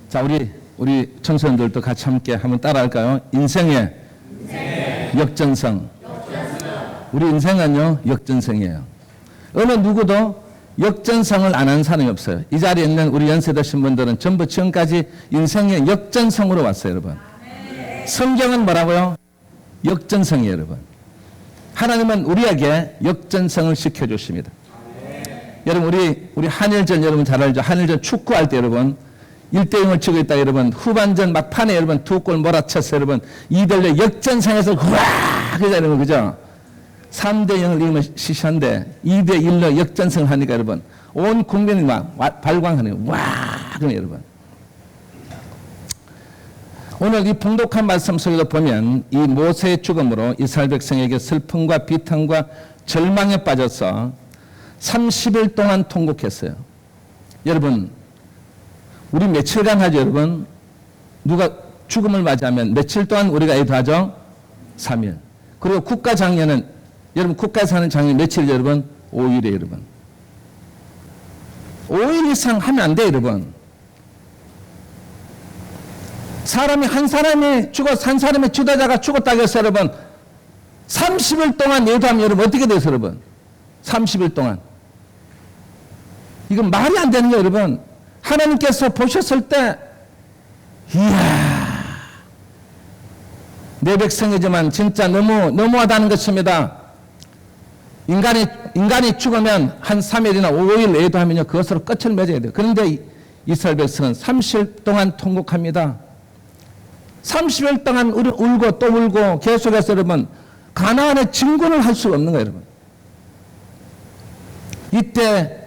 자, 우리 청소년들도 같이 함께 한번 따라할까요? 인생의 역전성. 우리 인생은요, 역전성이에요. 어느 누구도 역전성을 안 한 사람이 없어요. 이 자리에 있는 우리 연세 드신 분들은 전부 지금까지 인생의 역전성으로 왔어요, 여러분. 성경은 뭐라고요? 역전성이에요, 여러분. 하나님은 우리에게 역전성을 시켜주십니다. 여러분, 우리 한일전 여러분 잘 알죠? 한일전 축구할 때 여러분 1대0을 치고 있다 여러분. 후반전 막판에 여러분 2골 몰아쳐서 여러분 2대1 역전성에서 후악! 그죠, 여러분, 그죠? 3대0을 이기면 시시한데 2대1로 역전성을 하니까 여러분 온 국민이 막 발광하네요. 와! 그럼 여러분. 오늘 이 봉독한 말씀 속에도 보면 이 모세의 죽음으로 이스라엘 백성에게 슬픔과 비탄과 절망에 빠져서 30일 동안 통곡했어요. 여러분, 우리 며칠간 하죠, 여러분? 누가 죽음을 맞이하면 며칠 동안 우리가 애도하죠? 3일. 그리고 국가장례는, 여러분, 국가에서 하는 장례 며칠이죠, 여러분? 5일이에요, 여러분. 5일 이상 하면 안 돼요, 여러분. 한 사람이 죽어서 한 사람의 지도자가 죽었다고 해서 여러분, 30일 동안 애도하면 여러분 어떻게 돼서 여러분? 30일 동안. 이건 말이 안 되는 거예요, 여러분. 하나님께서 보셨을 때, 이야, 내 백성이지만 진짜 너무하다는 것입니다. 인간이 죽으면 한 3일이나 5일 애도하면요, 그것으로 끝을 맺어야 돼요. 그런데 이스라엘 백성은 30일 동안 통곡합니다. 30일 동안 울고 또 울고 계속해서 여러분, 가나안의 진군을 할 수가 없는 거예요, 여러분. 이때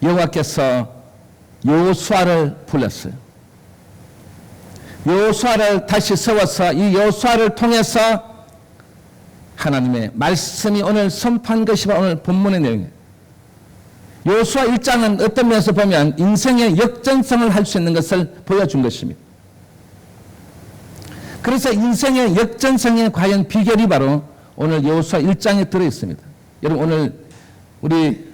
여호와께서 여호수아를 불렀어요. 여호수아를 다시 세워서 이 여호수아를 통해서 하나님의 말씀이 오늘 선포한 것이 오늘 본문의 내용이에요. 여호수아 1장은 어떤 면에서 보면 인생의 역전성을 할 수 있는 것을 보여준 것입니다. 그래서 인생의 역전성에 과연 비결이 바로 오늘 여호수아 1장에 들어있습니다. 여러분, 오늘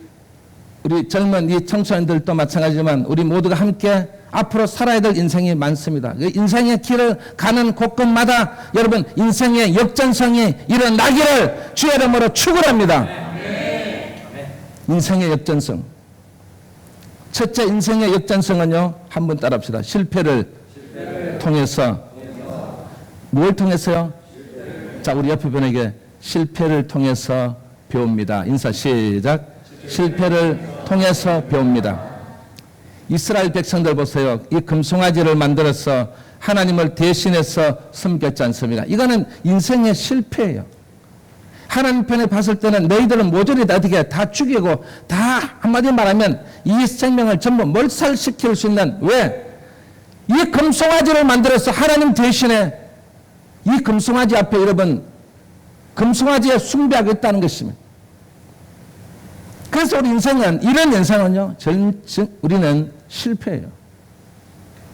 우리 젊은 이 청소년들도 마찬가지지만 우리 모두가 함께 앞으로 살아야 될 인생이 많습니다. 인생의 길을 가는 곳곳마다 여러분 인생의 역전성이 일어나기를 주의 이름으로 축원합니다. 인생의 역전성. 첫째 인생의 역전성은요, 한번 따라합시다. 실패를 통해서. 뭘 통해서요? 자, 우리 옆에 분에게 실패를 통해서 배웁니다. 인사 시작. 실패를 통해서 배웁니다. 이스라엘 백성들 보세요. 이 금송아지를 만들어서 하나님을 대신해서 섬겼지 않습니까? 이거는 인생의 실패예요. 하나님 편에 봤을 때는 너희들은 모조리 다 죽이고 다 한마디 말하면 이 생명을 전부 몰살시킬 수 있는, 왜? 이 금송아지를 만들어서 하나님 대신에 이 금송아지 앞에 여러분 금송아지에 숭배하겠다는 것입니다. 그래서 우리 인생은, 이런 인생은요, 우리는 실패예요.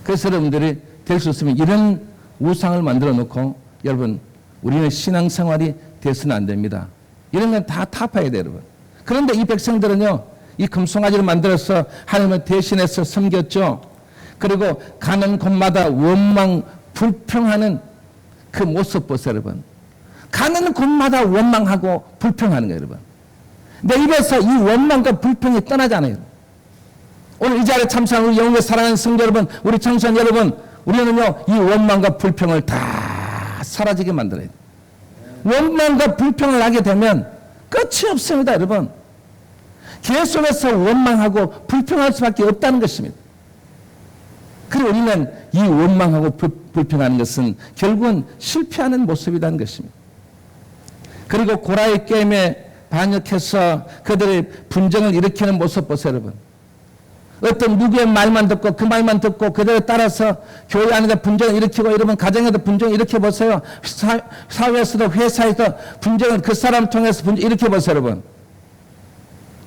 그래서 여러분들이 될 수 있으면 이런 우상을 만들어 놓고, 여러분, 우리는 신앙생활이 돼서는 안 됩니다. 이런 건 다 타파해야 돼요, 여러분. 그런데 이 백성들은요, 이 금송아지를 만들어서 하나님을 대신해서 섬겼죠. 그리고 가는 곳마다 원망, 불평하는 그 모습 보세요, 여러분. 가는 곳마다 원망하고 불평하는 거예요, 여러분. 내 입에서 이 원망과 불평이 떠나지 않아요. 오늘 이 자리에 참석한 우리 영국의 사랑하는 성도 여러분, 우리 청소년 여러분, 우리는요, 이 원망과 불평을 다 사라지게 만들어야 돼요. 원망과 불평을 하게 되면 끝이 없습니다, 여러분. 계속해서 원망하고 불평할 수밖에 없다는 것입니다. 그리고 우리는 이 원망하고 불평하는 것은 결국은 실패하는 모습이라는 것입니다. 그리고 고라의 게임에 반역해서 그들의 분쟁을 일으키는 모습 보세요, 여러분. 어떤 누구의 말만 듣고 그 말만 듣고 그들에 따라서 교회 안에서 분쟁을 일으키고, 여러분 가정에도 분쟁을 일으켜보세요. 사회에서도 회사에서 분쟁을 그 사람 통해서 분쟁을 일으켜보세요, 여러분.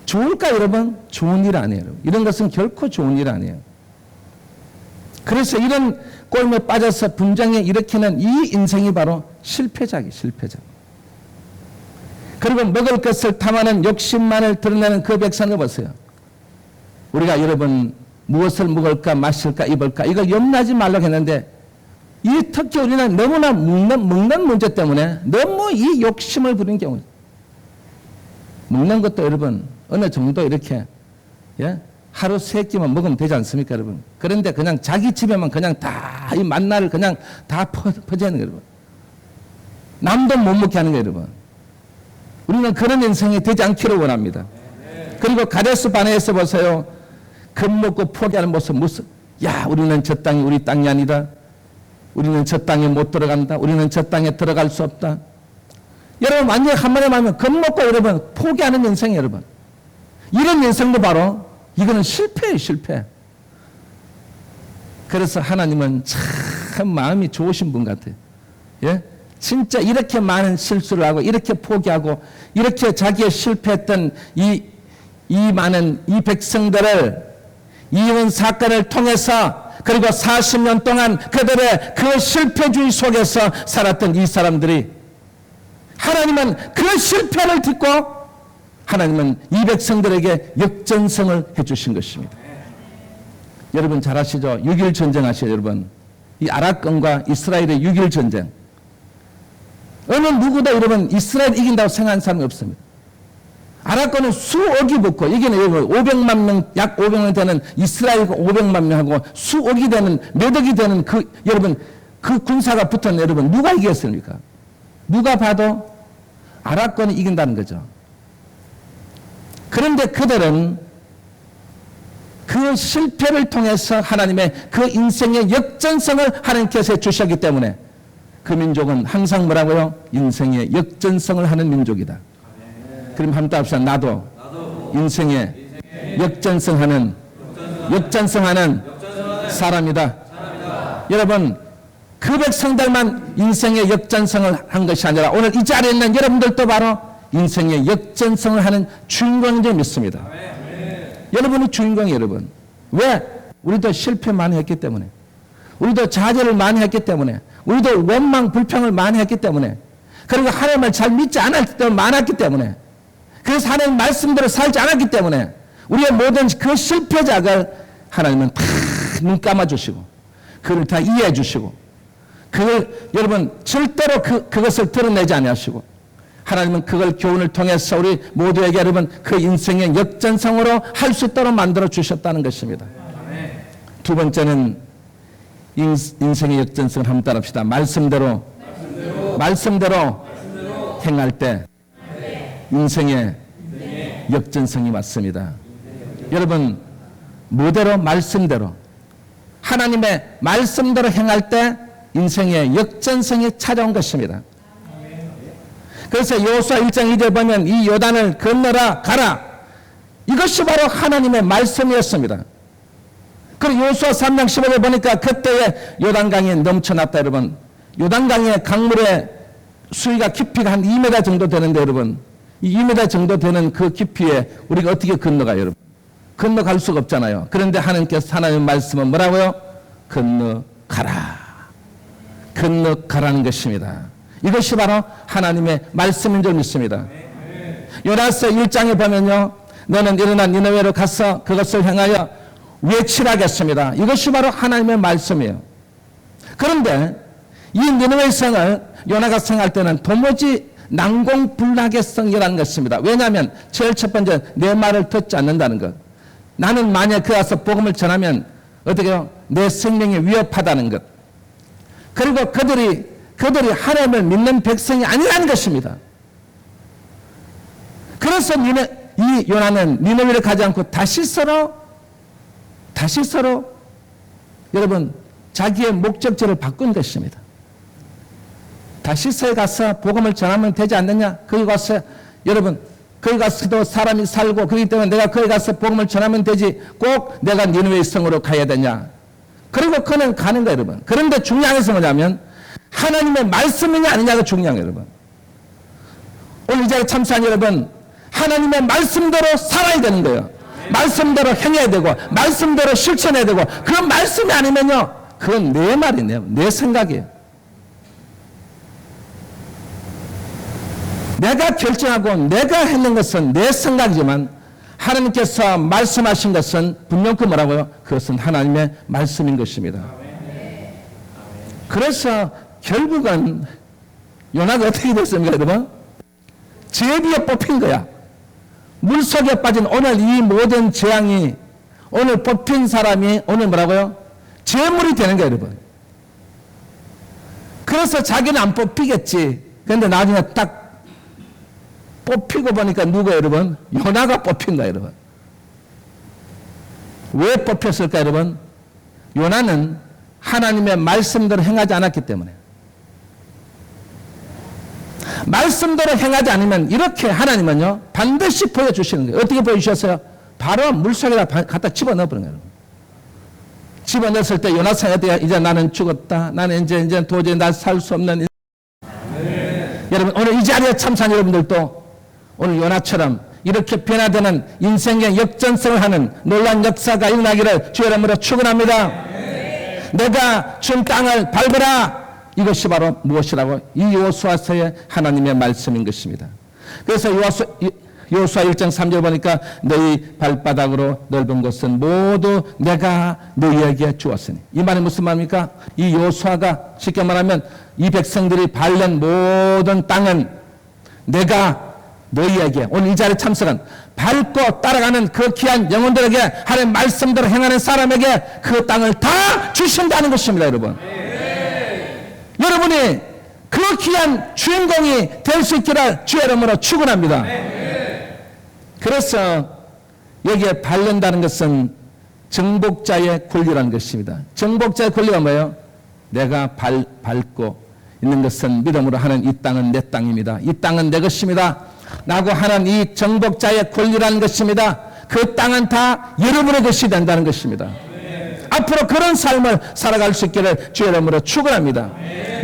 좋을까, 여러분? 좋은 일 아니에요, 여러분. 이런 것은 결코 좋은 일 아니에요. 그래서 이런 꼴에 빠져서 분쟁을 일으키는 이 인생이 바로 실패작이에요, 실패작. 그리고 먹을 것을 탐하는 욕심만을 드러내는 그 백성을 보세요. 우리가 여러분 무엇을 먹을까 마실까 입을까 이걸 염려하지 말라고 했는데 이 특히 우리는 너무나 먹는 문제 때문에 너무 이 욕심을 부리는 경우 먹는 것도 여러분 어느 정도 이렇게 예? 하루 3끼만 먹으면 되지 않습니까 여러분? 그런데 그냥 자기 집에만 그냥 다 이 만나를 그냥 다 퍼지는 거예요 여러분. 남도 못 먹게 하는 거예요 여러분. 우리는 그런 인생이 되지 않기를 원합니다. 그리고 가데스 바네에서 보세요. 겁먹고 포기하는 모습 무슨 야 우리는 저 땅이 우리 땅이 아니다. 우리는 저 땅에 못 들어간다. 우리는 저 땅에 들어갈 수 없다. 여러분 완전히 한마디로 말하면 겁먹고 여러분 포기하는 인생이에요 여러분. 이런 인생도 바로 이거는 실패예요 실패. 그래서 하나님은 참 마음이 좋으신 분 같아요. 예? 진짜 이렇게 많은 실수를 하고 이렇게 포기하고 이렇게 자기의 실패했던 이 많은 이 백성들을 이혼 사건을 통해서 그리고 40년 동안 그들의 그 실패주의 속에서 살았던 이 사람들이 하나님은 그 실패를 딛고 하나님은 이 백성들에게 역전성을 해주신 것입니다. 여러분 잘 아시죠? 6.1 전쟁 아시죠 여러분? 이 아랍권과 이스라엘의 6.1 전쟁. 어느 누구도 여러분 이스라엘 이긴다고 생각하는 사람이 없습니다. 아랍권은 수억이 붙고 이게는 여러분 500만 명, 약 500명 되는 이스라엘과 500만 명하고 수억이 되는 몇 억이 되는 그 여러분 그 군사가 붙었는데 여러분 누가 이겼습니까? 누가 봐도 아랍권이 이긴다는 거죠. 그런데 그들은 그 실패를 통해서 하나님의 그 인생의 역전성을 하나님께서 주셨기 때문에 그 민족은 항상 뭐라고요? 인생의 역전성을 하는 민족이다. 그럼 한번 합시다. 나도 인생의 역전성하는 사람이다. 여러분 그 백성들만 인생의 역전성을 한 것이 아니라 오늘 이 자리에 있는 여러분들도 바로 인생의 역전성을 하는 주인공인 줄 믿습니다. 여러분이 주인공이 여러분. 왜? 우리도 실패 많이 했기 때문에 우리도 좌절을 많이 했기 때문에 우리도 원망 불평을 많이 했기 때문에 그리고 하나님을 잘 믿지 않았기 때문에 많았기 때문에 그래서 하나님 말씀대로 살지 않았기 때문에 우리의 모든 그 실패작을 하나님은 다 눈 감아주시고 그걸 다 이해해 주시고 그걸 여러분 절대로 그것을 드러내지 아니하시고 하나님은 그걸 교훈을 통해서 우리 모두에게 여러분 그 인생의 역전성으로 할 수 있도록 만들어 주셨다는 것입니다. 두 번째는 인생의 역전성을 한번 따라합시다. 말씀대로 행할 때 인생의 역전성이 왔습니다. 여러분 뭐대로 말씀대로 하나님의 말씀대로 행할 때 인생의 역전성이 찾아온 것입니다. 그래서 여호수아 1장 2절 보면 이 요단을 건너라 가라 이것이 바로 하나님의 말씀이었습니다. 그리고 여호수아 3장 15절 보니까 그때에 요단강이 넘쳐났다 여러분. 요단강의 강물의 수위가 깊이가 한 2m 정도 되는데 여러분 이 2m 정도 되는 그 깊이에 우리가 어떻게 건너가요 여러분? 건너갈 수가 없잖아요. 그런데 하나님께서 하나님의 말씀은 뭐라고요? 건너가라는 것입니다. 이것이 바로 하나님의 말씀인 줄 믿습니다. 요나서 1장에 보면요 너는 일어나 니느웨로 가서 그것을 향하여 외치라겠습니다. 이것이 바로 하나님의 말씀이에요. 그런데 이 니느웨 성을 요나가 성할 때는 도무지 난공불락의 것입니다. 왜냐하면 제일 첫 번째 내 말을 듣지 않는다는 것. 나는 만약 그 가서 복음을 전하면 어떻게 해요? 내 생명이 위협하다는 것. 그리고 그들이 하나님을 믿는 백성이 아니라는 것입니다. 그래서 이 요나는 니느웨를 가지 않고 다시서로 여러분 자기의 목적지를 바꾼 것입니다. 다시서에 가서 복음을 전하면 되지 않느냐? 거기 가서 여러분 거기 가서도 사람이 살고 그렇기 때문에 내가 거기 가서 복음을 전하면 되지 꼭 내가 니느웨 성으로 가야 되냐? 그리고 그는 가는 거예요 여러분. 그런데 중요한 것은 뭐냐면 하나님의 말씀이냐 아니냐가 중요한 거예요 여러분. 오늘 이 자리에 참석한 여러분 하나님의 말씀대로 살아야 되는 거예요. 말씀대로 행해야 되고 말씀대로 실천해야 되고 그 말씀이 아니면요 그건 내 말이네요. 내 생각이에요. 내가 결정하고 내가 했는 것은 내 생각이지만 하나님께서 말씀하신 것은 분명히 뭐라고요? 그것은 하나님의 말씀인 것입니다. 그래서 결국은 요나가 어떻게 됐습니까, 여러분? 제비에 뽑힌 거야. 물속에 빠진 오늘 이 모든 재앙이 오늘 뽑힌 사람이 오늘 뭐라고요? 재물이 되는 거예요, 여러분. 그래서 자기는 안 뽑히겠지. 그런데 나중에 딱 뽑히고 보니까 누가 여러분? 요나가 뽑힌 거예요, 여러분. 왜 뽑혔을까, 여러분? 요나는 하나님의 말씀대로 행하지 않았기 때문에. 말씀대로 행하지 않으면 이렇게 하나님은요, 반드시 보여주시는 거예요. 어떻게 보여주셨어요? 바로 물속에다 갖다 집어넣어버린 거예요. 집어넣었을 때 요나상에 대해 이제 나는 죽었다. 나는 이제 도저히 날 살 수 없는. 여러분, 오늘 이 자리에 참석한 여러분들도 오늘 요나처럼 이렇게 변화되는 인생의 역전성을 하는 놀라운 역사가 일어나기를 주의 이름으로 축원합니다. 내가 준 땅을 밟으라. 이것이 바로 무엇이라고? 이 여호수아서의 하나님의 말씀인 것입니다. 그래서 여호수아 1장 3절 보니까 너희 발바닥으로 넓은 곳은 모두 내가 너희에게 주었으니. 이 말이 무슨 말입니까? 이 여호수아가 쉽게 말하면 이 백성들이 밟는 모든 땅은 내가 너희에게, 오늘 이 자리에 참석한 밟고 따라가는 그 귀한 영혼들에게 하나님의 말씀대로 행하는 사람에게 그 땅을 다 주신다는 것입니다, 여러분. 여러분이 그 귀한 주인공이 될 수 있기를 주의 이름으로 축원합니다. 그래서 여기에 밟는다는 것은 정복자의 권리라는 것입니다. 정복자의 권리가 뭐예요? 내가 밟고 있는 것은 믿음으로 하는 이 땅은 내 땅입니다. 이 땅은 내 것입니다. 라고 하는 이 정복자의 권리라는 것입니다. 그 땅은 다 여러분의 것이 된다는 것입니다. 앞으로 그런 삶을 살아갈 수 있기를 주의 이름으로 축원합니다.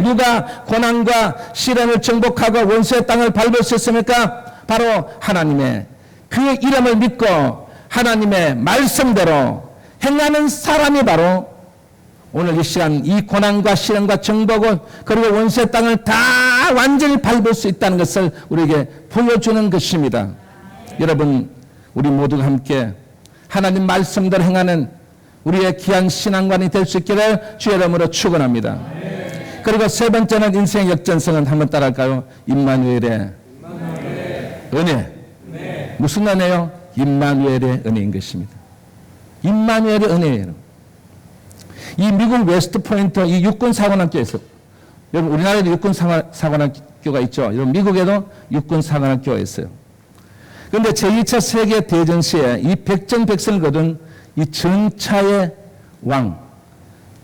누가 고난과 시련을 정복하고 원수의 땅을 밟을 수 있습니까? 바로 하나님의 그 이름을 믿고 하나님의 말씀대로 행하는 사람이 바로 오늘 이 시간 이 고난과 시련과 정복을 그리고 원수의 땅을 다 완전히 밟을 수 있다는 것을 우리에게 보여주는 것입니다. 여러분, 우리 모두가 함께 하나님 말씀대로 행하는 우리의 귀한 신앙관이 될 수 있기를 주의 이름으로 축원합니다. 그리고 세 번째는 인생의 역전성은 한번 따라할까요? 임마누엘의 은혜. 무슨 은혜요? 임마누엘의 은혜인 것입니다. 임마누엘의 은혜예요. 이 미국 웨스트포인트 이 육군사관학교에서, 여러분 우리나라에도 육군사관학교가 있죠. 여러분 미국에도 육군사관학교가 있어요. 그런데 제2차 세계대전 시에 이 백전백승을 거둔 이 전차의 왕,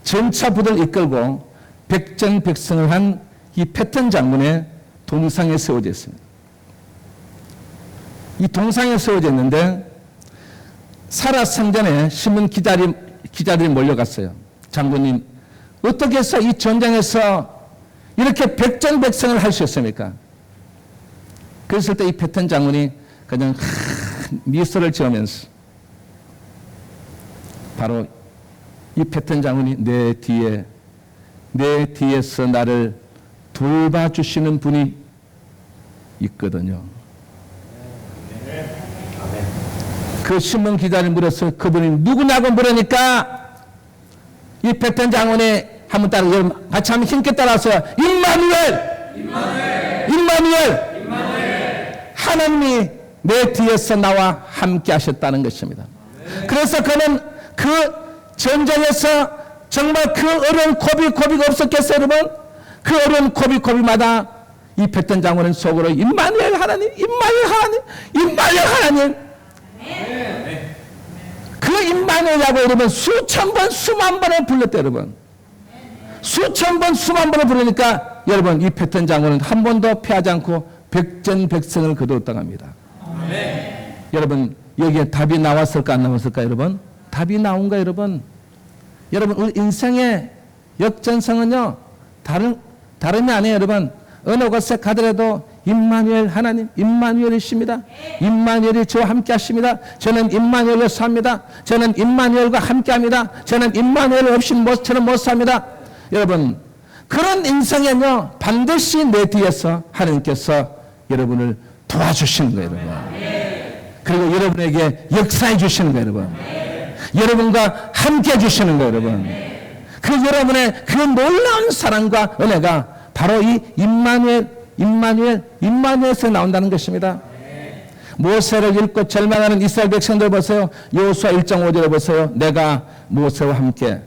전차 부대를 이끌고 백전백승을 한 이 패턴 장군의 동상에 세워져 있습니다. 이 동상에 세워져 있는데 살아생전에 신문 기자들이 몰려갔어요. 장군님, 어떻게 해서 이 전장에서 이렇게 백전백승을 할 수 있습니까? 그랬을 때 이 패턴 장군이 그냥 미소를 지으면서 바로 이 패턴 장군이 내 뒤에서 나를 돌봐주시는 분이 있거든요. 그 신문 기자를 물었어요. 그분이 누구냐고 물으니까 이 패턴 장군이 한번 따라 같이 한번 힘께 따라서요. 임마누엘. 하나님이 내 뒤에서 나와 함께 하셨다는 것입니다. 그래서 그는 그 전쟁에서 정말 그 어려운 고비가 없었겠어요, 여러분? 그 어려운 고비마다 이 패턴 장군은 속으로 임마누엘 하나님. 그 임마누엘이라고 여러분 수천 번, 수만 번을 불렀대요, 여러분. 수천 번, 수만 번을 부르니까 여러분 이 패턴 장군은 한 번도 패하지 않고 백전백승을 거두었다고 합니다. 여러분 여기에 답이 나왔을까 안 나왔을까 여러분? 답이 나온가 여러분? 여러분 우리 인생의 역전성은요 다름이 아니에요, 여러분. 어느 곳에 가더라도 임마누엘 하나님, 임마누엘이십니다. 임마누엘이 저와 함께 하십니다. 저는 임마누엘로 삽니다. 저는 임마누엘과 함께 합니다. 저는 임마누엘 없이 저는 못 삽니다. 여러분, 그런 인생에는요, 반드시 내 뒤에서 하나님께서 여러분을 도와주시는 거예요, 여러분. 그리고 여러분에게 역사해 주시는 거예요, 여러분. 여러분과 함께 해 주시는 거예요, 여러분. 그 여러분의 그 놀라운 사랑과 은혜가 바로 이 임마누엘에서 나온다는 것입니다. 모세를 읽고 절망하는 이스라엘 백성들 보세요. 여호수아 1장 5절에 보세요. 내가 모세와 함께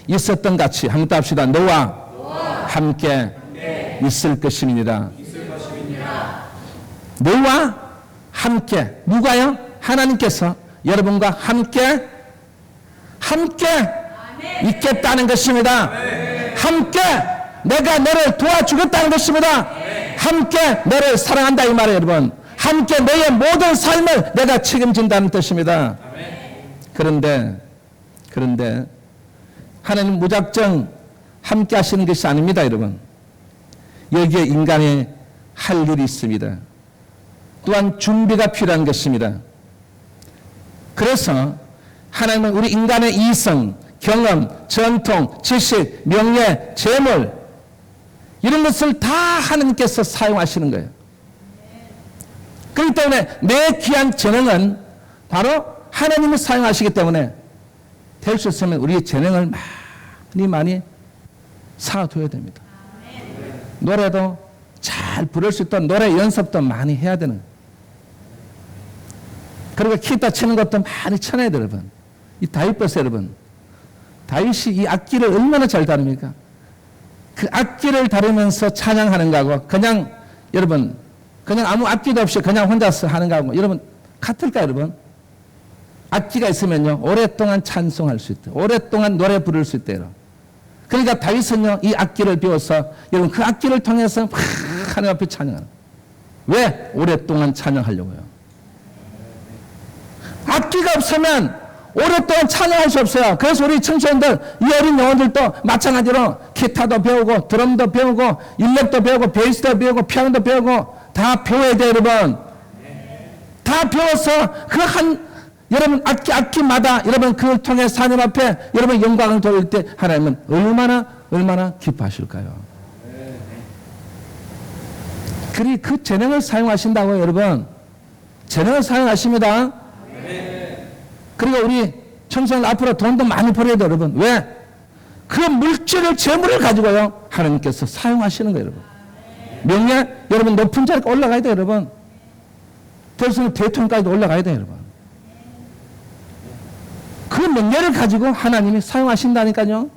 있었던 같이 한번 답시다. 너와 함께 있을 것임이니라. 너와 함께, 누가요? 하나님께서 여러분과 함께 있겠다는 것입니다. 함께 내가 너를 도와주겠다는 것입니다. 함께 너를 사랑한다 이 말이에요, 여러분. 함께 너의 모든 삶을 내가 책임진다는 뜻입니다. 그런데 하나님 무작정 함께 하시는 것이 아닙니다, 여러분. 여기에 인간이 할 일이 있습니다. 또한 준비가 필요한 것입니다. 그래서 하나님은 우리 인간의 이성, 경험, 전통, 지식, 명예, 재물 이런 것을 다 하나님께서 사용하시는 거예요. 그렇기 때문에 내 귀한 재능은 바로 하나님을 사용하시기 때문에 될 수 있으면 우리의 재능을 많이 쌓아둬야 됩니다. 노래도 잘 부를 수 있도록 노래 연습도 많이 해야 되는 거예요. 그리고 기타 치는 것도 많이 쳐내야 돼요, 여러분. 이 다윗 보세요, 여러분. 다윗이 이 악기를 얼마나 잘 다룹니까? 그 악기를 다루면서 찬양하는 거하고 여러분 그냥 아무 악기도 없이 그냥 혼자서 하는 거하고 여러분 같을까요, 여러분? 악기가 있으면요 오랫동안 찬송할 수 있대요. 오랫동안 노래 부를 수 있대요. 그러니까 다윗은요 이 악기를 배워서 여러분 그 악기를 통해서 하나님 앞에 찬양하는 거예요. 왜? 오랫동안 찬양하려고요. 악기가 없으면 오랫동안 찬양할 수 없어요. 그래서 우리 청소년들, 이 어린 영혼들도 마찬가지로 기타도 배우고 드럼도 배우고 일렉도 배우고 베이스도 배우고 피아노도 배우고 다 배워야 돼요, 여러분. 다 배워서 여러분 악기마다 여러분 그걸 통해 하나님 앞에 여러분 영광을 돌릴 때 하나님은 얼마나 기뻐하실까요? 그 재능을 사용하신다고요, 여러분. 재능을 사용하십니다. 그리고 우리 청소년 앞으로 돈도 많이 벌어야 돼요, 여러분. 왜? 그 물질을, 재물을 가지고요, 하나님께서 사용하시는 거예요, 여러분. 명예, 여러분, 높은 자리에 올라가야 돼요, 여러분. 대통령 대통령까지도 올라가야 돼요, 여러분. 그 명예를 가지고 하나님이 사용하신다니까요.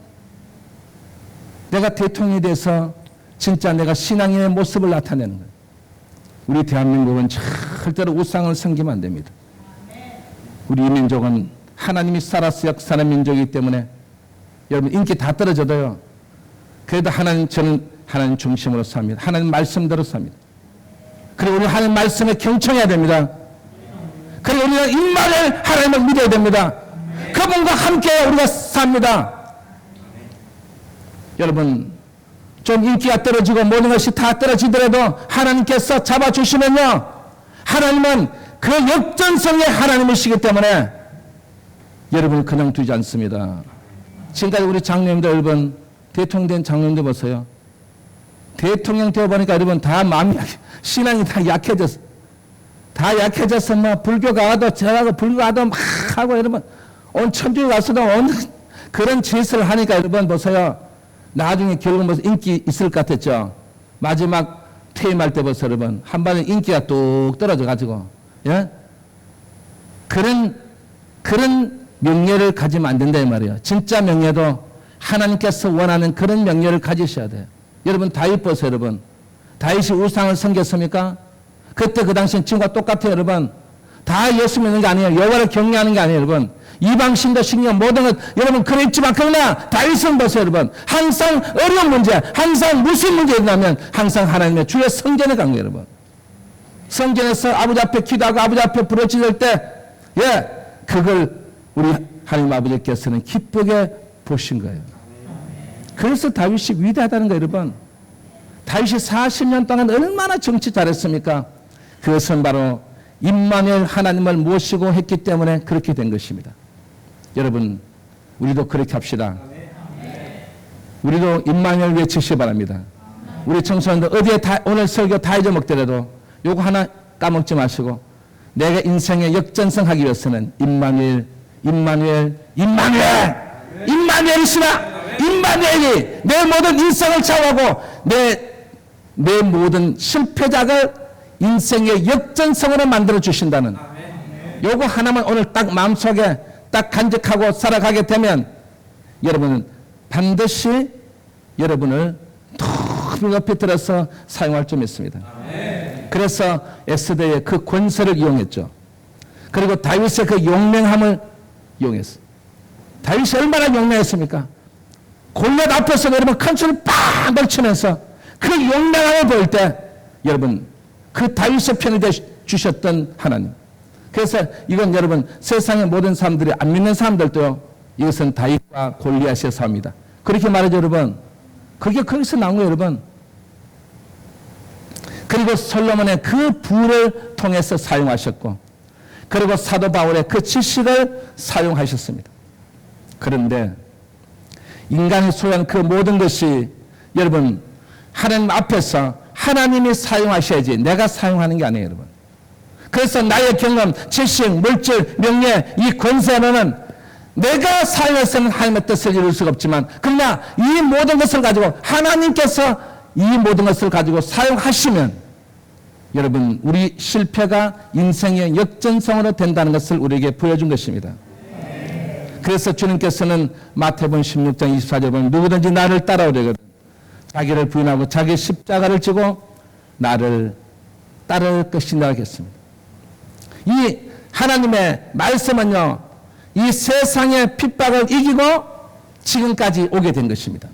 내가 대통령이 돼서 진짜 내가 신앙인의 모습을 나타내는 거예요. 우리 대한민국은 절대로 우상을 섬기면 안 됩니다. 우리 민족은 하나님이 살아서 역사하는 민족이기 때문에 여러분 인기 다 떨어져도요. 그래도 저는 하나님 중심으로 삽니다. 하나님 말씀대로 삽니다. 그리고 우리 하나님 말씀에 경청해야 됩니다. 그리고 우리는 임마누엘 하나님을 믿어야 됩니다. 그분과 함께 우리가 삽니다. 여러분 좀 인기가 떨어지고 모든 것이 다 떨어지더라도 하나님께서 잡아주시면요. 하나님은 그 역전성의 하나님이시기 때문에 여러분을 그냥 두지 않습니다. 지금까지 우리 장로님들 여러분 대통령 된 장로님들 보세요. 대통령 되어보니까 여러분 다 마음이 신앙이 다 약해졌어. 다 약해져서 뭐 불교가 와도 저하고 불교가 와도 막 하고 여러분 온 천주교 가서도 온 그런 짓을 하니까 여러분 보세요. 나중에 결국 무슨 인기 있을 것 같았죠. 마지막 퇴임할 때 보세요, 여러분. 한 번에 인기가 뚝 떨어져가지고, 예? 그런 명예를 가지면 안 된다, 이 말이에요. 진짜 명예도 하나님께서 원하는 그런 명예를 가지셔야 돼요. 여러분, 다윗 보세요, 여러분. 다윗이 우상을 섬겼습니까? 그때 그 당시엔 지금과 똑같아요, 여러분. 다 예수 믿는 게 아니에요. 여호와를 경외하는 게 아니에요, 여러분. 이방신도 신경 모든 것 여러분 그랬지만 그러나 다윗은 보세요, 여러분. 항상 어려운 문제, 항상 무슨 문제 있냐면 항상 하나님의 주의 성전에 간 거예요, 여러분. 성전에서 아버지 앞에 기도하고 아버지 앞에 부르짖을 때, 예, 그걸 우리 하나님 아버지께서는 기쁘게 보신 거예요. 그래서 다윗이 위대하다는 거예요, 여러분. 다윗이 40년 동안 얼마나 정치 잘했습니까? 그것은 바로 임마누엘 하나님을 모시고 했기 때문에 그렇게 된 것입니다. 여러분, 우리도 그렇게 합시다. 우리도 임마누엘 외치시기 바랍니다. 우리 청소년들 어디에 오늘 설교 다 잊어먹더라도 요거 하나 까먹지 마시고 내가 인생의 역전승하기 위해서는 임마누엘이시라. 임마누엘이 내 모든 인생을 좌우하고 내 모든 실패작을 인생의 역전성으로 만들어 주신다는 요거 하나만 오늘 딱 마음속에 딱 간직하고 살아가게 되면 여러분은 반드시 여러분을 더 높이 들어서 사용할 줄 믿습니다. 그래서 에스더의 그 권세를 이용했죠. 그리고 다윗의 그 용맹함을 이용했어. 다윗이 얼마나 용맹했습니까? 골리앗 앞에서 여러분 큰 소리 빵 걸치면서 그 용맹함을 보일 때 여러분 그 다윗의 편이 주셨던 하나님. 그래서 이건 여러분 세상의 모든 사람들이 안 믿는 사람들도요, 이것은 다윗과 골리앗의 싸움이다 그렇게 말하죠. 여러분 그게 거기서 나온 거예요. 여러분. 그리고 솔로몬의 그 부를 통해서 사용하셨고, 그리고 사도 바울의 그 지식을 사용하셨습니다. 그런데 인간이 소유한 그 모든 것이 여러분 하나님 앞에서 하나님이 사용하셔야지 내가 사용하는 게 아니에요. 여러분. 그래서 나의 경험, 지식, 물질, 명예, 이 권세는 내가 사용해서는 하나님의 뜻을 이룰 수가 없지만, 그러나 이 모든 것을 가지고 하나님께서 이 모든 것을 가지고 사용하시면 여러분 우리 실패가 인생의 역전성으로 된다는 것을 우리에게 보여준 것입니다. 그래서 주님께서는 마태복음 16장 24절 보면 누구든지 나를 따라오려거든 자기를 부인하고 자기 십자가를 지고 나를 따를 것이라 하겠습니다. 이 하나님의 말씀은요, 이 세상의 핍박을 이기고 지금까지 오게 된 것입니다.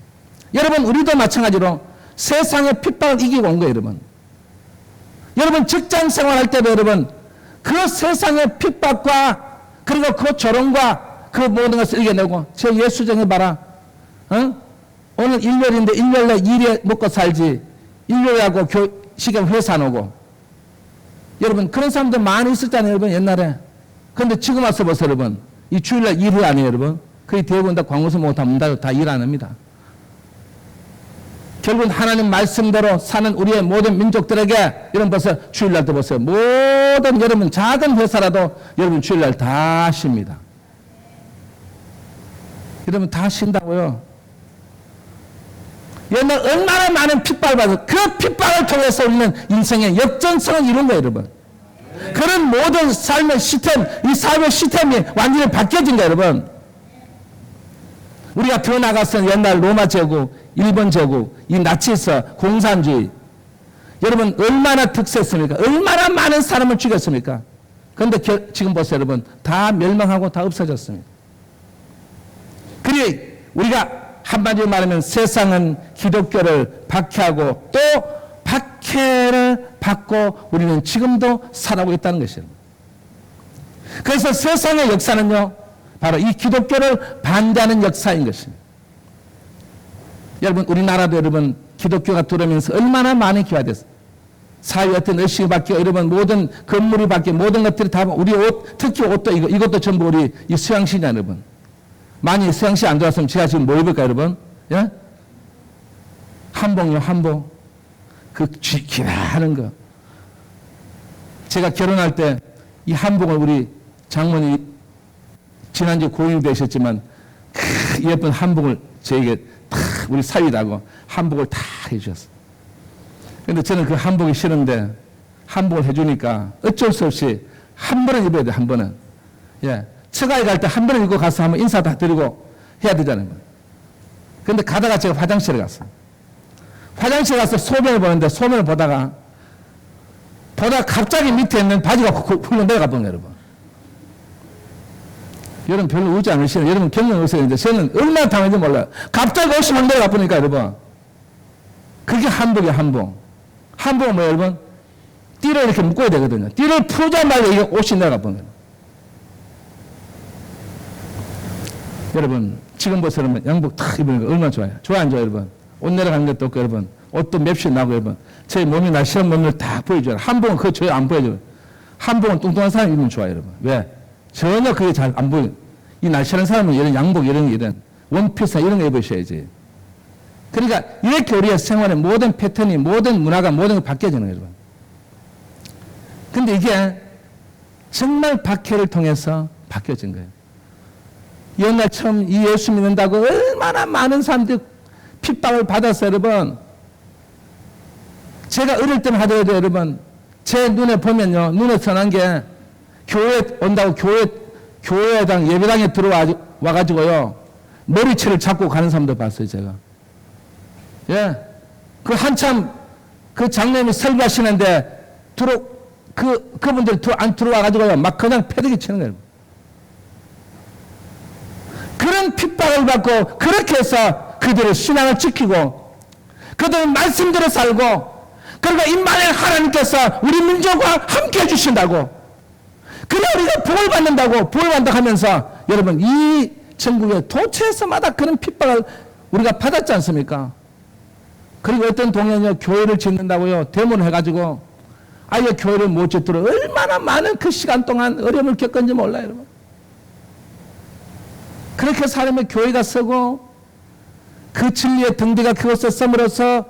여러분 우리도 마찬가지로 세상의 핍박을 이기고 온 거예요. 여러분 직장 생활할 때도 여러분 그 세상의 핍박과 그리고 그 조롱과 그 모든 것을 이겨내고, 저 예수정해 봐라. 오늘 일요일인데 일요일에 일에 먹고 살지. 일요일에 하고 시간 회사 안 오고. 여러분 그런 사람들 많이 있었잖아요. 여러분 옛날에. 그런데 지금 와서 보세요. 여러분 이 주일날 일을 안 해요. 여러분 거의 대부분 다 광고서 못 합니다. 다 일 안 합니다. 결국은 하나님 말씀대로 사는 우리의 모든 민족들에게 여러분 보세요. 주일날도 보세요. 모든 여러분 작은 회사라도 여러분 주일날 다 쉽니다. 여러분 다 쉰다고요. 옛날 얼마나 많은 핍박을 받아서 그 핍박을 통해서 우리는 인생의 역전성을 이룬 거예요. 여러분. 그런 모든 삶의 시스템, 이 삶의 시스템이 완전히 바뀌어진 거예요. 여러분. 우리가 더 나가서 옛날 로마 제국, 일본 제국, 이 나치서 공산주의 여러분 얼마나 득세했습니까? 얼마나 많은 사람을 죽였습니까? 그런데 지금 보세요. 여러분 다 멸망하고 다 없어졌습니다. 그리 우리가 한마디로 말하면 세상은 기독교를 박해하고 또 박해를 받고 우리는 지금도 살아오고 있다는 것이에요. 그래서 세상의 역사는요 바로 이 기독교를 반대하는 역사인 것입니다. 여러분 우리나라도 여러분 기독교가 들어오면서 얼마나 많이 기화됐어요. 사회 어떤 의식이 바뀌고 여러분 모든 건물이 바뀌고 모든 것들이 다 우리 옷, 특히 옷도 이것도 전부 우리 이 서양신이야 여러분. 만약 서양시 안 좋았으면 제가 지금 뭐 입을까요, 여러분? 예? 한복요, 한복. 그 기라는 거. 제가 결혼할 때 이 한복을 우리 장모님이 지난주에 고인이 되셨지만 그 예쁜 한복을 저에게 다 우리 사위라고 한복을 다 해주셨어요. 그런데 저는 그 한복이 싫은데 한복을 해주니까 어쩔 수 없이 한 번은 입어야 돼, 한 번은. 예. 처가에 갈 때 한 번은 입고 가서 한번 인사 다 드리고 해야 되잖아요. 그런데 가다가 제가 화장실에 갔어요. 화장실에 가서 소변을 보는데 소변을 보다가 갑자기 밑에 있는 바지가 훌렁 내려가 보는 거예요, 여러분. 여러분 별로 웃지 않으시나요? 여러분 경험 없어요. 근데 저는 얼마나 당했는지 몰라요. 갑자기 옷이 막 내려가 보니까 여러분. 그게 한복이에요, 한복. 한복은 뭐예요, 여러분? 띠를 이렇게 묶어야 되거든요. 띠를 풀자마자 이게 옷이 내려가 보는 거예요. 여러분 지금 보세요. 여러분 양복 탁 입으니까 얼마나 좋아요. 좋아요 안 좋아요 여러분? 옷 내려가는 것도 없고 여러분 옷도 맵시 나고 여러분 제 몸이 날씬한 몸을 다 보여줘요. 한복은 그거 전혀 안 보여줘요. 한복은 뚱뚱한 사람이 입으면 좋아요 여러분. 왜? 전혀 그게 잘 안 보여요. 이 날씬한 사람은 이런 양복 이런 원피스 이런 거 입으셔야지. 그러니까 이렇게 우리의 생활의 모든 패턴이 모든 문화가 모든 게 바뀌어지는 거예요 여러분. 근데 이게 정말 박해를 통해서 바뀌어진 거예요. 옛날 처음 이 예수 믿는다고 얼마나 많은 사람들이 핍박을 받았어요, 여러분. 제가 어릴 때는 하더라도 여러분, 제 눈에 보면요, 눈에 선한 게 교회 온다고 교회당 예배당에 들어와가지고요, 머리채를 잡고 가는 사람도 봤어요, 제가. 예. 그 한참 그 장로님이 설교하시는데 그분들 안 들어와가지고요, 막 그냥 패대기 치는 거예요. 그런 핍박을 받고 그렇게 해서 그들의 신앙을 지키고 그들의 말씀대로 살고 그리고 임마누엘 하나님께서 우리 민족과 함께 해주신다고 그래 우리가 복을 받는다고 하면서 여러분 이 전국의 도처에서마다 그런 핍박을 우리가 받았지 않습니까? 그리고 어떤 동네는요 교회를 짓는다고요 대문을 해가지고 아예 교회를 못 짓도록 얼마나 많은 그 시간 동안 어려움을 겪었는지 몰라요 여러분. 그렇게 살면 교회가 서고 그 진리의 등대가 그것을 섬으로써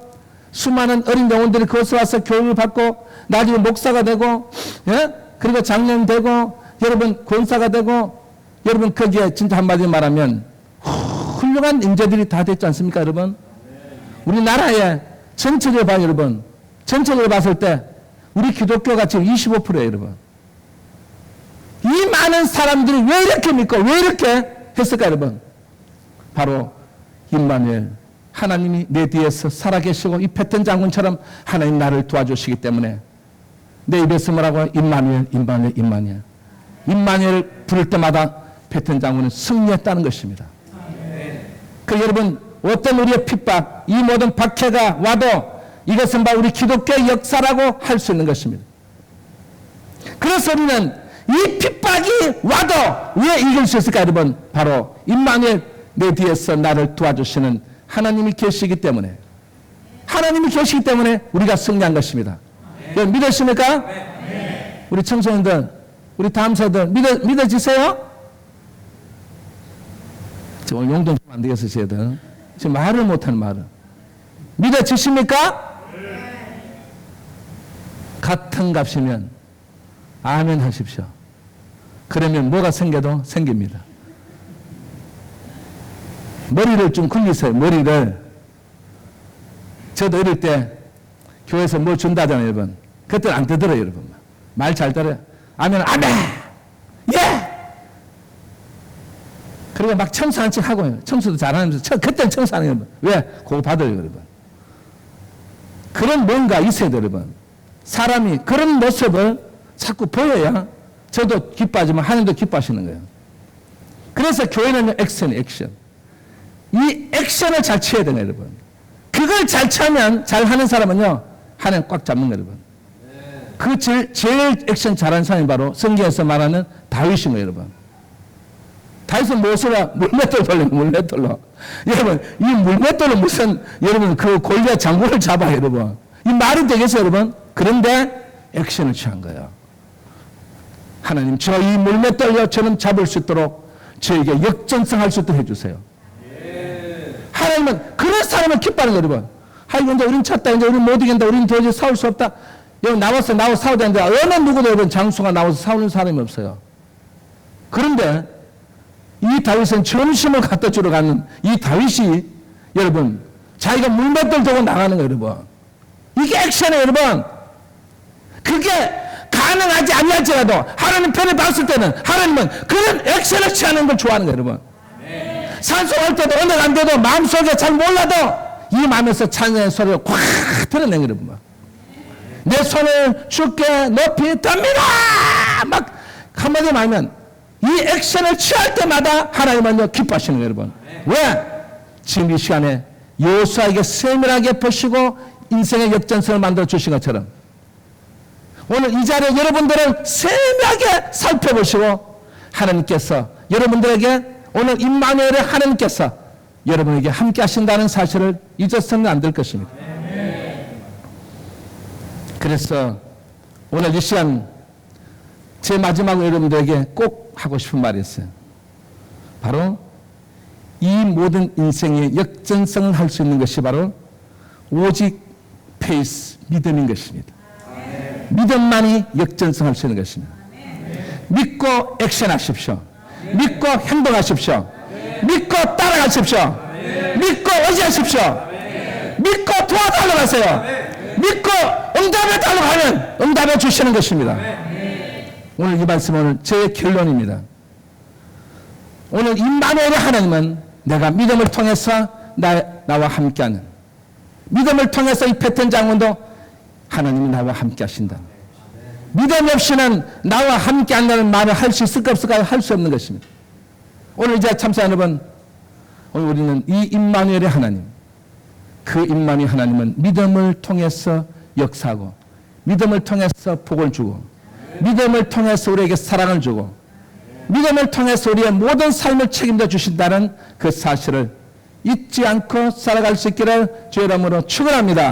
수많은 어린 영혼들이 그것을 와서 교육을 받고 나중에 목사가 되고 예? 그리고 장로님 되고 여러분 권사가 되고 여러분 거기에 진짜 한마디로 말하면 훌륭한 인재들이 다 됐지 않습니까 여러분? 우리나라에 전체적으로 봐요 여러분. 전체적으로 봤을 때 우리 기독교가 지금 25%예요 여러분. 이 많은 사람들이 왜 이렇게 믿고 왜 이렇게 했을까 여러분? 바로 임마누엘 하나님이 내 뒤에서 살아계시고 이 패턴 장군처럼 하나님 나를 도와주시기 때문에 내 입에서 뭐라고 임마누엘 임마누엘 임마누엘 임마누엘 부를 때마다 패턴 장군은 승리했다는 것입니다. 그 여러분 어떤 우리의 핍박 이 모든 박해가 와도 이것은 바로 우리 기독교의 역사라고 할 수 있는 것입니다. 그래서 우리는 이 핍박이 와도 왜 이길 수 있을까 여러분? 바로 임마누엘 내 뒤에서 나를 도와주시는 하나님이 계시기 때문에 하나님이 계시기 때문에 우리가 승리한 것입니다. 여러분 믿으십니까? 우리 청소년들 우리 다음 세대들 믿어지세요? 저 오늘 용돈 좀 안 되겠어 쟤들 지금 말을 못하는 말을 믿어지십니까? 같은 값이면 아멘 하십시오. 그러면 뭐가 생겨도 생깁니다. 머리를 좀 굴리세요. 머리를. 저도 어릴 때 교회에서 뭐 준다잖아요 여러분. 그때는 안 되더라요 여러분. 말 잘 들어요. 아멘 아멘 예. 그리고 막 청소 한 척 하고요. 청소도 잘하면서 그때는 청소하는 거예요. 왜? 그거 받아요 여러분. 그런 뭔가 있어야 돼요 여러분. 사람이 그런 모습을 자꾸 보여야 저도 기뻐하지만 하나님도 기뻐하시는 거예요. 그래서 교회는 액션. 이 액션을 잘 취해야 돼요 여러분. 그걸 잘 취하면 잘하는 사람은요 하나님 꽉 잡는 거예요 여러분. 그 제일 액션 잘하는 사람이 바로 성경에서 말하는 다윗인 거예요 여러분. 다윗은 무엇으로 물맷돌 돌려 물맷돌로. 여러분 이 물맷돌로 무슨 여러분 그 골리앗 장군을 잡아요 여러분. 이 말이 되겠어요 여러분. 그런데 액션을 취한 거예요. 하나님 저 이 물맷돌처럼 잡을 수 있도록 저에게 역전승할 수 있도록 해주세요. 하나님은 그런 사람을 기뻐하는 거예요 여러분. 아이고 이제 우린 쳤다 이제 우린 못 이긴다 우린 도저히 싸울 수 없다. 여러분 나와서 싸워야 되는데 어느 누구도 여러분 장수가 나와서 싸우는 사람이 없어요. 그런데 이 다윗은 점심을 갖다 주러 가는 이 다윗이 여러분 자기가 물맷돌 들고 나가는 거예요 여러분. 이게 액션이에요 여러분. 그게 가능하지 아니할지라도 하나님 편을 봤을 때는 하나님은 그런 액션을 취하는 걸 좋아하는 거예요 여러분. 찬송할 때도 언어가 안 돼도 마음속에 잘 몰라도 이 마음에서 찬양의 소리를 콱 드러내는 거예요 여러분. 내 손을 주께 높이 듭니다 막 한마디 말하면 이 액션을 취할 때마다 하나님은요 기뻐하시는 거예요 여러분. 왜? 지금 이 시간에 여호수아에게 세밀하게 보시고 인생의 역전성을 만들어 주신 것처럼 오늘 이 자리에 여러분들을 세밀하게 살펴보시고 하나님께서 여러분들에게 오늘 임마누엘의 하나님께서 여러분에게 함께 하신다는 사실을 잊어서는 안 될 것입니다. 그래서 오늘 이 시간 제 마지막으로 여러분들에게 꼭 하고 싶은 말이 있어요. 바로 이 모든 인생의 역전성을 할 수 있는 것이 바로 오직 페이스, 믿음인 것입니다. 믿음만이 역전성할 수 있는 것입니다. 믿고 액션하십시오. 믿고 행동하십시오. 믿고 따라가십시오. 믿고 의지하십시오. 믿고 도와달라고 하세요. 믿고 응답을 달라고 하면 응답해 주시는 것입니다. 오늘 이 말씀은 제 결론입니다. 오늘 임마누엘의 하나님은 내가 믿음을 통해서 나와 함께하는, 믿음을 통해서 이 베텐 장군도 하나님이 나와 함께 하신다. 믿음 없이는 나와 함께 한다는 말을 할 수 있을까 없을까 할 수 없는 것입니다. 오늘 이제 참사 여러분, 오늘 우리는 이 임마누엘의 하나님, 그 임마누엘 하나님은 믿음을 통해서 역사하고, 믿음을 통해서 복을 주고, 믿음을 통해서 우리에게 사랑을 주고, 믿음을 통해서 우리의 모든 삶을 책임져 주신다는 그 사실을 잊지 않고 살아갈 수 있기를 주의 이름으로 축원합니다.